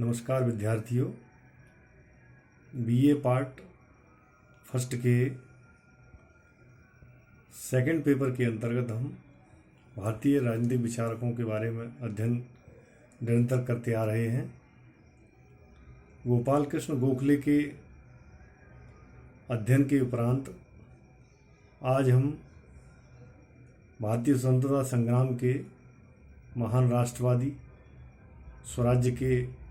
नमस्कार विद्यार्थियों। BA part first के सेकंड पेपर के अंतर्गत हम भारतीय राजनीतिक विचारकों के बारे में अध्ययन निरंतर करते आ रहे हैं। गोपाल कृष्ण गोखले के अध्ययन के उपरांत आज हम भारतीय स्वतंत्रता संग्राम के महान राष्ट्रवादी, स्वराज्य के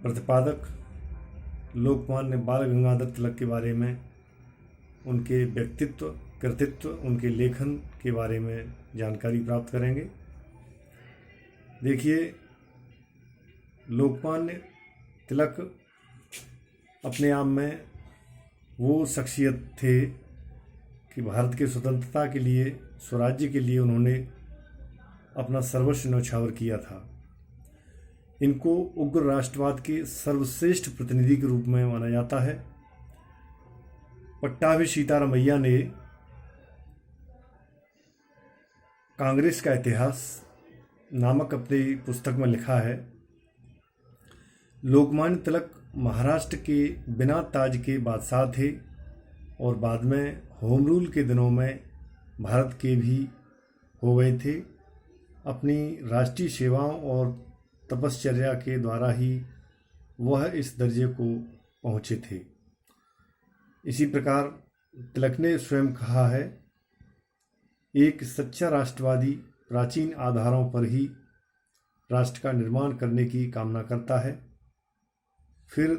प्रतिपादक लोकमान्य बाल गंगाधर तिलक के बारे में, उनके व्यक्तित्व, कृतित्व, उनके लेखन के बारे में जानकारी प्राप्त करेंगे। देखिए, लोकमान्य तिलक अपने आप में वो शख्सियत थे कि भारत के स्वतंत्रता के लिए, स्वराज्य के लिए उन्होंने अपना सर्वस्व न्यौछावर किया था। इनको उग्र राष्ट्रवाद के सर्वश्रेष्ठ प्रतिनिधि के रूप में माना जाता है। पट्टाभी सीतारामैया ने कांग्रेस का इतिहास नामक अपनी पुस्तक में लिखा है, लोकमान्य तिलक महाराष्ट्र के बिना ताज के बादशाह थे और बाद में होम रूल के दिनों में भारत के भी हो गए थे। अपनी राष्ट्रीय सेवाओं और तपश्चर्या के द्वारा ही वह इस दर्जे को पहुँचे थे। इसी प्रकार तिलक ने स्वयं कहा है, एक सच्चा राष्ट्रवादी प्राचीन आधारों पर ही राष्ट्र का निर्माण करने की कामना करता है। फिर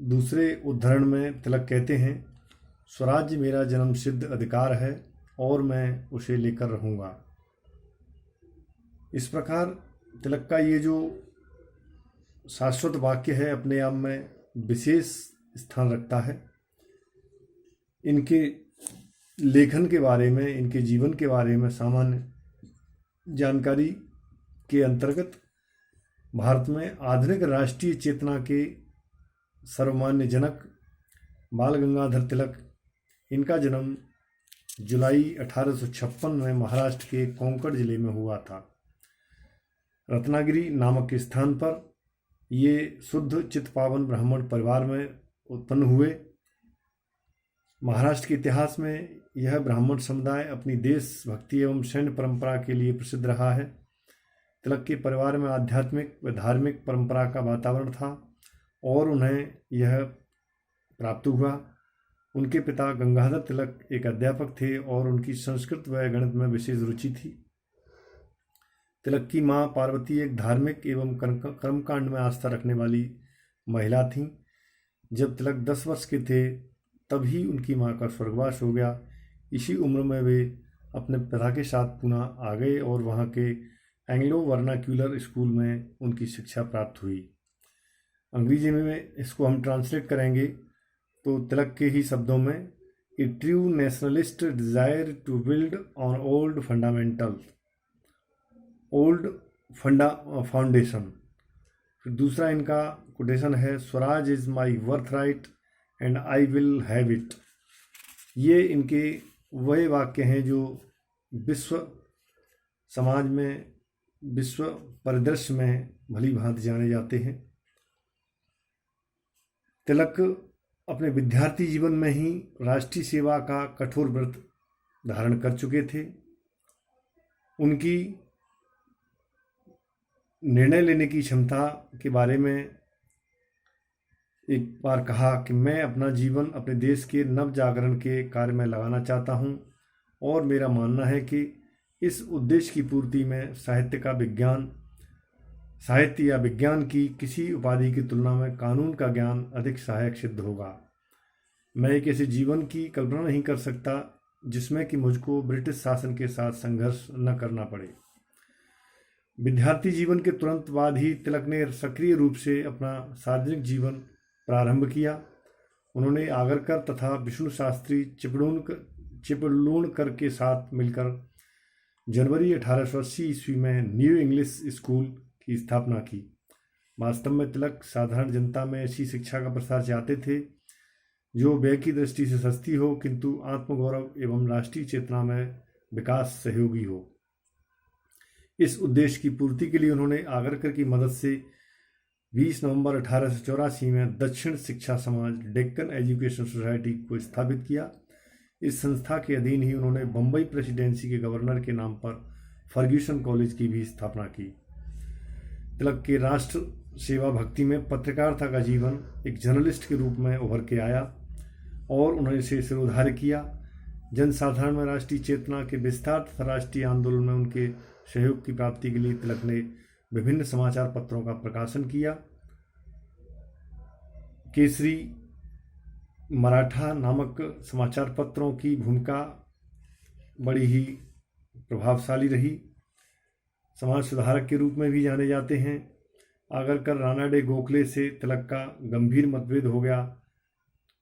दूसरे उद्धरण में तिलक कहते हैं, स्वराज्य मेरा जन्मसिद्ध अधिकार है और मैं उसे लेकर रहूँगा। इस प्रकार तिलक का ये जो शाश्वत वाक्य है अपने आप में विशेष स्थान रखता है। इनके लेखन के बारे में, इनके जीवन के बारे में सामान्य जानकारी के अंतर्गत भारत में आधुनिक राष्ट्रीय चेतना के सर्वमान्य जनक बाल गंगाधर तिलक, इनका जन्म जुलाई 1856 में महाराष्ट्र के कोंकण जिले में हुआ था। रत्नागिरी नामक स्थान पर ये शुद्ध चित्तपावन ब्राह्मण परिवार में उत्पन्न हुए। महाराष्ट्र के इतिहास में यह ब्राह्मण समुदाय अपनी देशभक्ति एवं सैन्य परंपरा के लिए प्रसिद्ध रहा है। तिलक के परिवार में आध्यात्मिक व धार्मिक परंपरा का वातावरण था और उन्हें यह प्राप्त हुआ। उनके पिता गंगाधर तिलक एक अध्यापक थे और उनकी संस्कृत व गणित में विशेष रुचि थी। तिलक की माँ पार्वती एक धार्मिक एवं कर्मकांड में आस्था रखने वाली महिला थीं। जब तिलक 10 वर्ष के थे तभी उनकी माँ का स्वर्गवास हो गया। इसी उम्र में वे अपने पिता के साथ पुणे आ गए और वहाँ के एंग्लो वर्नाक्यूलर स्कूल में उनकी शिक्षा प्राप्त हुई। अंग्रेजी में इसको हम ट्रांसलेट करेंगे तो तिलक के ही शब्दों में, a true nationalist desire to build on old foundation. फिर दूसरा इनका कोटेशन है, Swaraj is my birthright and I will have it. ये इनके वही वाक्य हैं जो विश्व समाज में, विश्व परिदृश्य में भली भांति जाने जाते हैं। तिलक अपने विद्यार्थी जीवन में ही राष्ट्रीय सेवा का कठोर व्रत धारण कर चुके थे। उनकी निर्णय लेने की क्षमता के बारे में एक बार कहा कि मैं अपना जीवन अपने देश के नव जागरण के कार्य में लगाना चाहता हूं और मेरा मानना है कि इस उद्देश्य की पूर्ति में साहित्य या विज्ञान की किसी उपाधि की तुलना में कानून का ज्ञान अधिक सहायक सिद्ध होगा। मैं एक ऐसे जीवन की कल्पना नहीं कर सकता जिसमें कि मुझको ब्रिटिश शासन के साथ संघर्ष न करना पड़े। विद्यार्थी जीवन के तुरंत बाद ही तिलक ने सक्रिय रूप से अपना सार्वजनिक जीवन प्रारंभ किया। उन्होंने आगरकर तथा विष्णु शास्त्री चिपलूणकर के साथ मिलकर जनवरी 1880 ईस्वी में न्यू इंग्लिश स्कूल की स्थापना की। वास्तव में तिलक साधारण जनता में ऐसी शिक्षा का प्रसार चाहते थे जो व्यय की दृष्टि से सस्ती हो किंतु आत्मगौरव एवं राष्ट्रीय चेतना में विकास सहयोगी हो। इस उद्देश्य की पूर्ति के लिए उन्होंने आगरकर की मदद से 20 नवंबर 1884 में दक्षिण शिक्षा समाज डेक्कन एजुकेशन सोसाइटी को स्थापित किया। इस संस्था के अधीन ही उन्होंने बम्बई प्रेसिडेंसी के गवर्नर के नाम पर फर्ग्यूसन कॉलेज की भी स्थापना की। तिलक के राष्ट्र सेवा भक्ति में पत्रकारिता का जीवन एक जर्नलिस्ट के रूप में उभर के आया और उन्होंने इसे सिरोधार्य किया। जनसाधारण में राष्ट्रीय चेतना के विस्तार तथा राष्ट्रीय आंदोलन में उनके सहयोग की प्राप्ति के लिए तिलक ने विभिन्न समाचार पत्रों का प्रकाशन किया। केसरी, मराठा नामक समाचार पत्रों की भूमिका बड़ी ही प्रभावशाली रही। समाज सुधारक के रूप में भी जाने जाते हैं। आगरकर रानाडे गोखले से तिलक का गंभीर मतभेद हो गया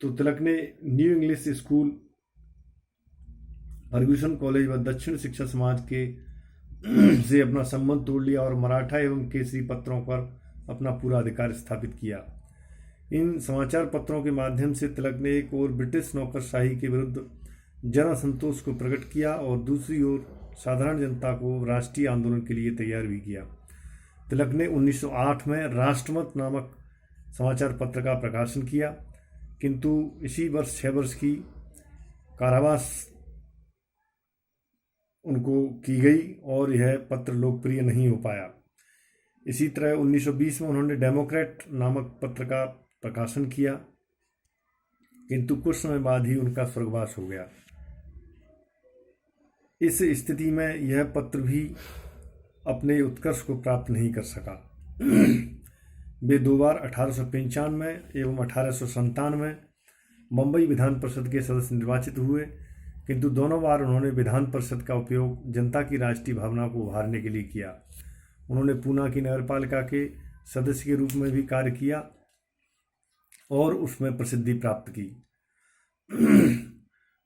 तो तिलक ने New English School, Fergusson College व दक्षिण शिक्षा समाज के से अपना संबंध तोड़ लिया और मराठा एवं केसरी पत्रों पर अपना पूरा अधिकार स्थापित किया। इन समाचार पत्रों के माध्यम से तिलक ने एक ओर ब्रिटिश नौकरशाही के विरुद्ध जन असंतोष को प्रकट किया और दूसरी ओर साधारण जनता को राष्ट्रीय आंदोलन के लिए तैयार भी किया। तिलक ने 1908 में राष्ट्रमत नामक समाचार पत्र का प्रकाशन किया, किंतु इसी वर्ष 6 वर्ष की कारावास उनको की गई और यह पत्र लोकप्रिय नहीं हो पाया। इसी तरह 1920 में उन्होंने डेमोक्रेट नामक पत्र का प्रकाशन किया, किंतु कुछ समय बाद ही उनका स्वर्गवास हो गया। इस स्थिति में यह पत्र भी अपने उत्कर्ष को प्राप्त नहीं कर सका। वे 2 बार 1895 एवं 1897 मुंबई विधान परिषद के सदस्य निर्वाचित हुए, किंतु दोनों बार उन्होंने विधान परिषद का उपयोग जनता की राष्ट्रीय भावना को उभारने के लिए किया। उन्होंने पूना की नगरपालिका के सदस्य के रूप में भी कार्य किया और उसमें प्रसिद्धि प्राप्त की।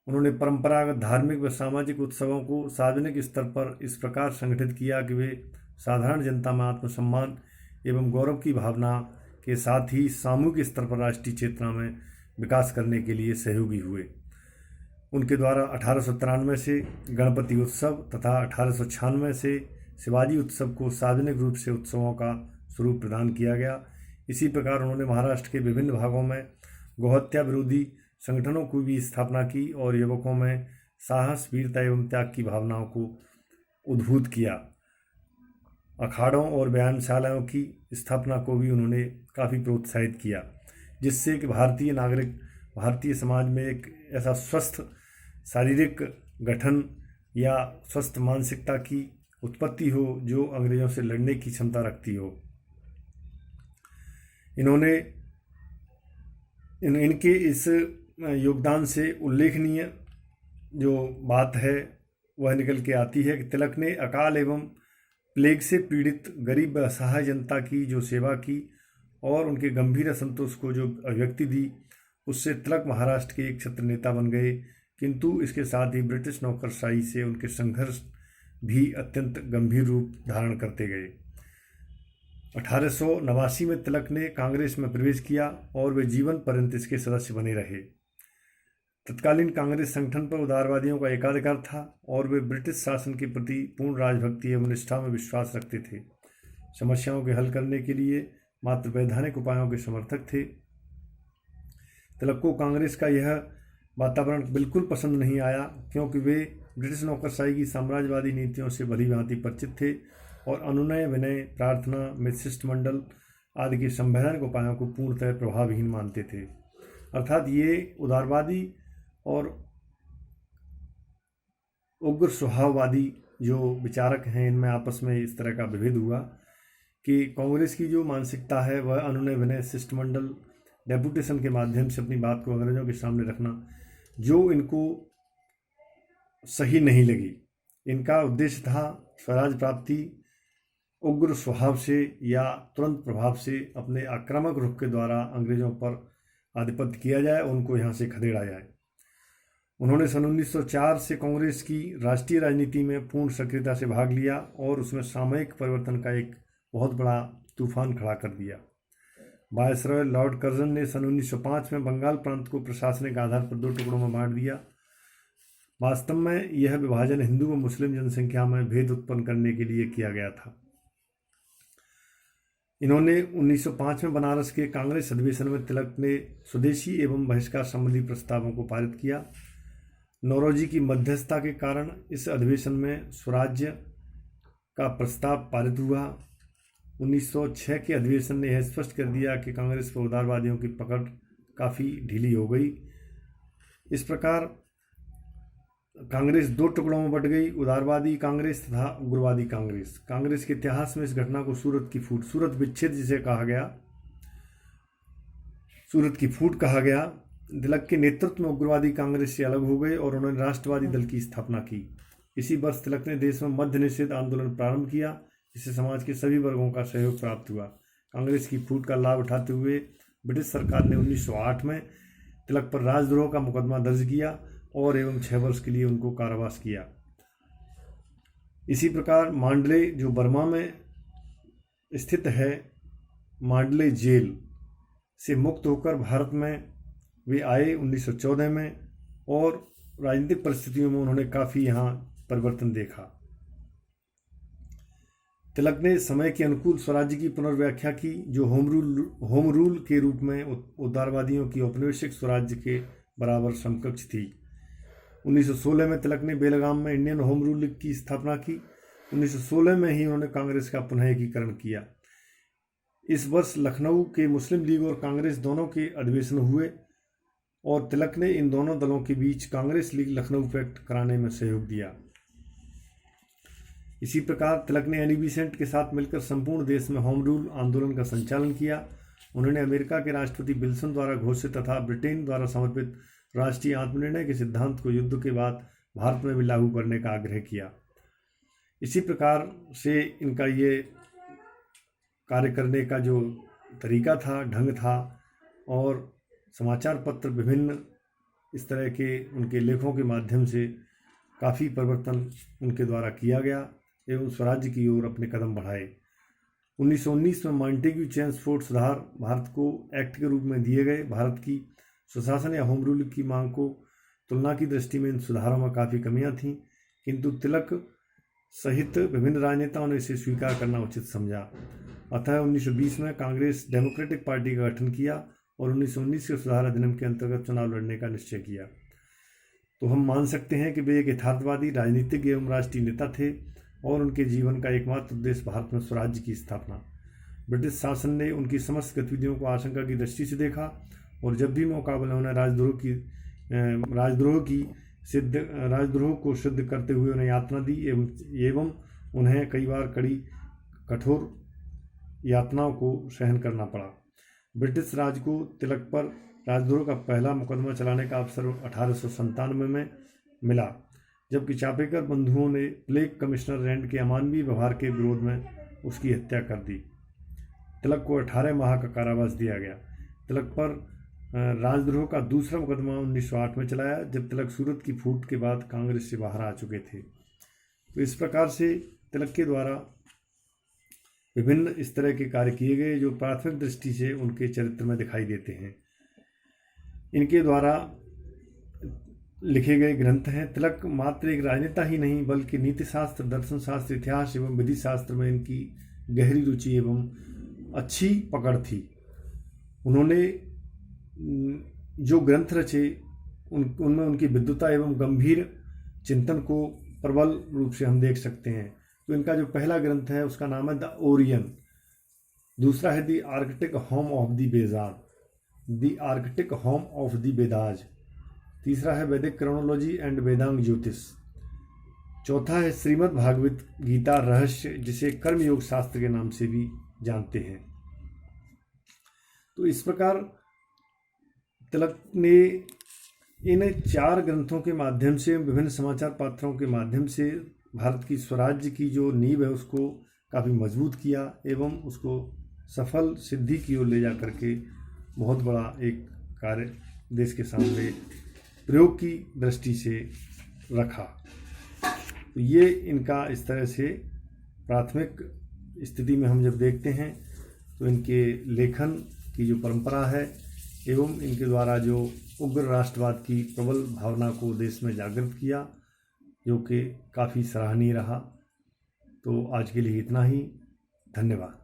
उन्होंने परंपरागत धार्मिक व सामाजिक उत्सवों को सार्वजनिक स्तर पर इस प्रकार संगठित किया कि वे साधारण जनता में आत्मसम्मान एवं गौरव की भावना के साथ ही सामूहिक स्तर पर राष्ट्रीय चेतना में विकास करने के लिए सहयोगी हुए। उनके द्वारा 1893 से गणपति उत्सव तथा 1896 से शिवाजी उत्सव को सार्वजनिक रूप से उत्सवों का स्वरूप प्रदान किया गया। इसी प्रकार उन्होंने महाराष्ट्र के विभिन्न भागों में गौहत्या विरोधी संगठनों की भी स्थापना की और युवकों में साहस, वीरता एवं त्याग की भावनाओं को उद्भूत किया। अखाड़ों और व्यायामशालाओं की स्थापना को भी उन्होंने काफ़ी प्रोत्साहित किया, जिससे कि भारतीय समाज में एक ऐसा स्वस्थ शारीरिक गठन या स्वस्थ मानसिकता की उत्पत्ति हो जो अंग्रेजों से लड़ने की क्षमता रखती हो। इनके इस योगदान से उल्लेखनीय जो बात है वह निकल के आती है कि तिलक ने अकाल एवं प्लेग से पीड़ित गरीब व असहाय जनता की जो सेवा की और उनके गंभीर असंतोष को जो अभिव्यक्ति दी, उससे तिलक महाराष्ट्र के एक क्षत्रिय नेता बन गए। किंतु इसके साथ ही ब्रिटिश नौकरशाही से उनके संघर्ष भी अत्यंत गंभीर रूप धारण करते गए। 1889 में तिलक ने कांग्रेस में प्रवेश किया और वे जीवन पर्यंत इसके सदस्य बने रहे। तत्कालीन कांग्रेस संगठन पर उदारवादियों का एकाधिकार था और वे ब्रिटिश शासन के प्रति पूर्ण राजभक्ति एवं निष्ठा में विश्वास रखते थे। समस्याओं के हल करने के लिए मात्र वैधानिक उपायों के समर्थक थे। तिलक को कांग्रेस का यह वातावरण बिल्कुल पसंद नहीं आया, क्योंकि वे ब्रिटिश नौकरशाही की साम्राज्यवादी नीतियों से भली भांति परिचित थे और अनुनय, विनय, प्रार्थना, शिष्टमंडल आदि के संवैधानिक उपायों को पूर्णतः प्रभावहीन मानते थे। अर्थात ये उदारवादी और उग्र स्वभाववादी जो विचारक हैं, इनमें आपस में इस तरह का विभेद हुआ कि कांग्रेस की जो मानसिकता है वह अनुनय, विनय, शिष्टमंडल, डेपुटेशन के माध्यम से अपनी बात को अंग्रेजों के सामने रखना, जो इनको सही नहीं लगी। इनका उद्देश्य था स्वराज प्राप्ति, उग्र स्वभाव से या तुरंत प्रभाव से अपने आक्रामक रुख के द्वारा अंग्रेजों पर आधिपत्य किया जाए, उनको यहाँ से खदेड़ा जाए। उन्होंने सन 1904 से कांग्रेस की राष्ट्रीय राजनीति में पूर्ण सक्रियता से भाग लिया और उसमें सामयिक परिवर्तन का एक बहुत बड़ा तूफान खड़ा कर दिया। वायसरॉय लॉर्ड कर्जन ने सन 1905 में बंगाल प्रांत को प्रशासनिक आधार पर 2 टुकड़ों में बांट दिया। वास्तव में यह विभाजन हिंदू व मुस्लिम जनसंख्या में भेद उत्पन्न करने के लिए किया गया था। इन्होंने 1905 में बनारस के कांग्रेस अधिवेशन में तिलक ने स्वदेशी एवं बहिष्कार संबंधी प्रस्तावों को पारित किया। नौरोजी की मध्यस्थता के कारण इस अधिवेशन में स्वराज्य का प्रस्ताव पारित हुआ। 1906 के अधिवेशन ने यह स्पष्ट कर दिया कि कांग्रेस पर उदारवादियों की पकड़ काफ़ी ढीली हो गई। इस प्रकार कांग्रेस दो टुकड़ों में बट गई, उदारवादी कांग्रेस तथा उग्रवादी कांग्रेस। कांग्रेस के इतिहास में इस घटना को सूरत की फूट, सूरत विच्छेद जिसे कहा गया, सूरत की फूट कहा गया। तिलक के नेतृत्व में उग्रवादी कांग्रेस से अलग हो गए और उन्होंने राष्ट्रवादी दल की स्थापना की। इसी वर्ष तिलक ने देश में मद्य निषेध आंदोलन प्रारंभ किया, जिससे समाज के सभी वर्गों का सहयोग प्राप्त हुआ। कांग्रेस की फूट का लाभ उठाते हुए ब्रिटिश सरकार ने 1908 में तिलक पर राजद्रोह का मुकदमा दर्ज किया और एवं 6 वर्ष के लिए उनको कारावास किया। इसी प्रकार मांडले, जो बर्मा में स्थित है, मांडले जेल से मुक्त होकर भारत में वे आए 1914 में, और राजनीतिक परिस्थितियों में उन्होंने काफ़ी यहाँ परिवर्तन देखा। तिलक ने समय के अनुकूल स्वराज्य की पुनर्व्याख्या की, जो होम रूल के रूप में उदारवादियों की औपनिवेशिक स्वराज्य के बराबर समकक्ष थी। 1916 में तिलक ने बेलगाम में इंडियन होम रूल लीग की स्थापना की। 1916 में ही उन्होंने कांग्रेस का पुनः एकीकरण किया। इस वर्ष लखनऊ के मुस्लिम लीग और कांग्रेस दोनों के अधिवेशन हुए और तिलक ने इन दोनों दलों के बीच कांग्रेस लीग लखनऊ पैक्ट कराने में सहयोग दिया। इसी प्रकार तिलक ने एनी बेसेंट के साथ मिलकर संपूर्ण देश में होम रूल आंदोलन का संचालन किया। उन्होंने अमेरिका के राष्ट्रपति विल्सन द्वारा घोषित तथा ब्रिटेन द्वारा समर्पित राष्ट्रीय आत्मनिर्णय के सिद्धांत को युद्ध के बाद भारत में भी लागू करने का आग्रह किया। इसी प्रकार से इनका ये कार्य करने का जो तरीका था, ढंग था, और समाचार पत्र विभिन्न इस तरह के उनके लेखों के माध्यम से काफ़ी परिवर्तन उनके द्वारा किया गया एवं स्वराज्य की ओर अपने कदम बढ़ाए। 1919 में मॉन्टेग्यू चेम्सफोर्ड सुधार भारत को एक्ट के रूप में दिए गए। भारत की स्वशासन या होम रूल की मांग को तुलना की दृष्टि में इन सुधारों में काफ़ी कमियां थीं, किंतु तिलक सहित विभिन्न राजनेताओं ने इसे स्वीकार करना उचित समझा। अतः 1920 में कांग्रेस डेमोक्रेटिक पार्टी का गठन किया और 1919 के सुधार अधिनियम के अंतर्गत चुनाव लड़ने का निश्चय किया। तो हम मान सकते हैं कि वे एक यथार्थवादी राजनीतिक एवं राष्ट्रीय नेता थे और उनके जीवन का एकमात्र उद्देश्य भारत में स्वराज्य की स्थापना। ब्रिटिश शासन ने उनकी समस्त गतिविधियों को आशंका की दृष्टि से देखा और जब भी मौका मिला उन्हें राजद्रोह को सिद्ध करते हुए उन्हें यातना दी एवं उन्हें कई बार कठोर यातनाओं को सहन करना पड़ा। ब्रिटिश राज को तिलक पर राजद्रोह का पहला मुकदमा चलाने का अवसर 1897 में मिला, जबकि चापेकर बंधुओं ने प्लेग कमिश्नर रैंड के अमानवीय व्यवहार के विरोध में उसकी हत्या कर दी। तिलक को 18 माह का कारावास दिया गया। तिलक पर राजद्रोह का दूसरा मुकदमा 1908 में चलाया, जब तिलक सूरत की फूट के बाद कांग्रेस से बाहर आ चुके थे। तो इस प्रकार से तिलक के द्वारा विभिन्न इस तरह के कार्य किए गए जो प्राथमिक दृष्टि से उनके चरित्र में दिखाई देते हैं। इनके द्वारा लिखे गए ग्रंथ हैं। तिलक मात्र एक राजनेता ही नहीं बल्कि नीतिशास्त्र, दर्शन शास्त्र, इतिहास एवं विधि शास्त्र में इनकी गहरी रुचि एवं अच्छी पकड़ थी। उन्होंने जो ग्रंथ रचे उनमें उनकी विद्वता एवं गंभीर चिंतन को प्रबल रूप से हम देख सकते हैं। तो इनका जो पहला ग्रंथ है उसका नाम है द ओरियन, दूसरा है the Arctic home of the Vedas, the Arctic home of the Vedas, तीसरा है वैदिक क्रोनोलॉजी एंड वेदांग ज्योतिष, चौथा है श्रीमद् भागवत गीता रहस्य, जिसे कर्मयोग शास्त्र के नाम से भी जानते हैं। तो इस प्रकार तिलक ने इन 4 ग्रंथों के माध्यम से, विभिन्न समाचार पत्रों के माध्यम से भारत की स्वराज्य की जो नींव है उसको काफ़ी मजबूत किया एवं उसको सफल सिद्धि की ओर ले जा करके बहुत बड़ा एक कार्य देश के सामने प्रयोग की दृष्टि से रखा। तो ये इनका इस तरह से प्राथमिक स्थिति में हम जब देखते हैं तो इनके लेखन की जो परंपरा है एवं इनके द्वारा जो उग्र राष्ट्रवाद की प्रबल भावना को देश में जागृत किया, जो कि काफ़ी सराहनीय रहा। तो आज के लिए इतना ही। धन्यवाद।